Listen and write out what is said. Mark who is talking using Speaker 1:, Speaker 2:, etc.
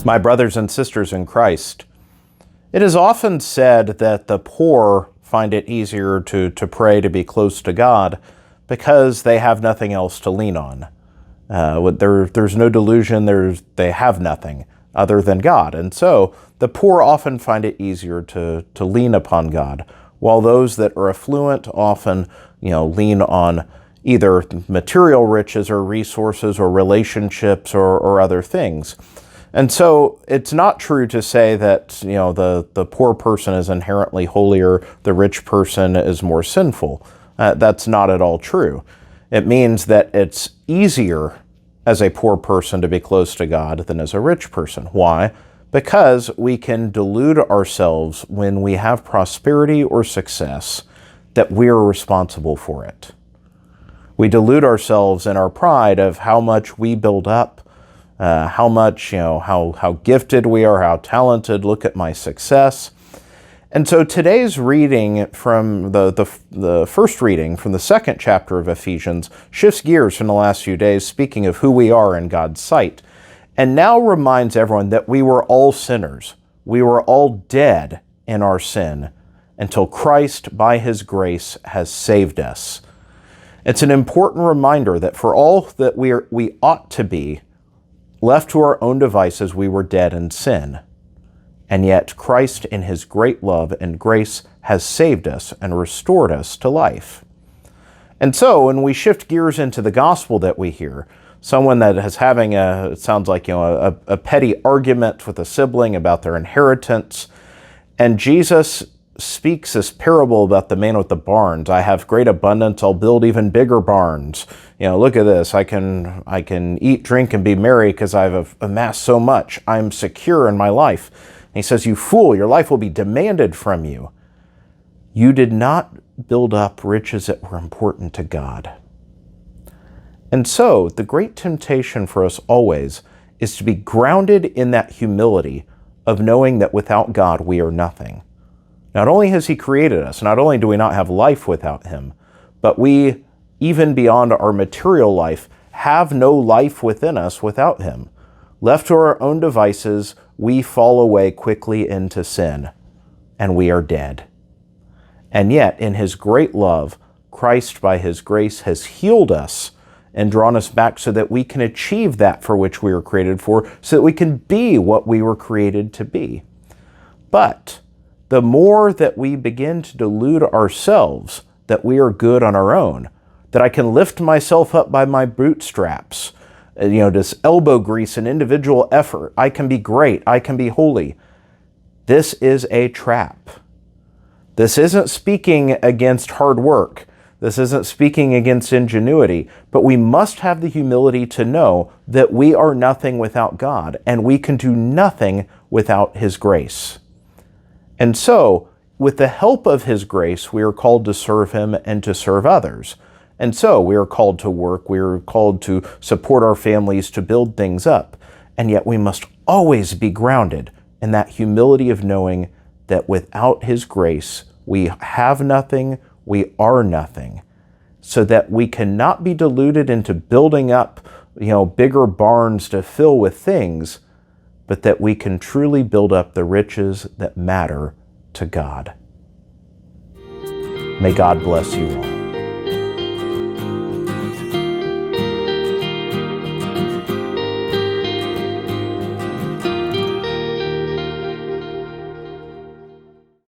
Speaker 1: My brothers and sisters in Christ, it is often said that the poor find it easier to pray to be close to God because they have nothing else to lean on. There's no delusion, they have nothing other than God. And so the poor often find it easier to lean upon God, while those that are affluent often, lean on either material riches or resources or relationships or other things. And so it's not true to say that, the poor person is inherently holier, the rich person is more sinful. That's not at all true. It means that it's easier as a poor person to be close to God than as a rich person. Why? Because we can delude ourselves when we have prosperity or success that we're responsible for it. We delude ourselves in our pride of how much we build up, how much, how gifted we are, how talented, look at my success. And so today's reading from the first reading from the second chapter of Ephesians shifts gears from the last few days, speaking of who we are in God's sight, and now reminds everyone that we were all sinners. We were all dead in our sin until Christ, by his grace, has saved us. It's an important reminder that for all that we ought to be, left to our own devices, we were dead in sin. And yet Christ, in his great love and grace, has saved us and restored us to life. And so when we shift gears into the gospel that we hear, someone that is having it sounds like, a petty argument with a sibling about their inheritance, and Jesus speaks this parable about the man with the barns. I have great abundance, I'll build even bigger barns. Look at this, I can eat, drink, and be merry because I've amassed so much. I'm secure in my life. And he says, you fool, your life will be demanded from you. You did not build up riches that were important to God. And so the great temptation for us always is to be grounded in that humility of knowing that without God we are nothing. Not only has he created us, not only do we not have life without him, but we, even beyond our material life, have no life within us without him. Left to our own devices, we fall away quickly into sin, and we are dead. And yet, in his great love, Christ, by his grace, has healed us and drawn us back so that we can achieve that for which we were created for, so that we can be what we were created to be. But the more that we begin to delude ourselves that we are good on our own, that I can lift myself up by my bootstraps, this elbow grease and individual effort, I can be great, I can be holy. This is a trap. This isn't speaking against hard work. This isn't speaking against ingenuity, but we must have the humility to know that we are nothing without God, and we can do nothing without his grace. And so, with the help of his grace, we are called to serve him and to serve others. And so, we are called to work, we are called to support our families, to build things up. And yet we must always be grounded in that humility of knowing that without his grace, we have nothing, we are nothing. So that we cannot be deluded into building up, bigger barns to fill with things, but that we can truly build up the riches that matter to God. May God bless you all.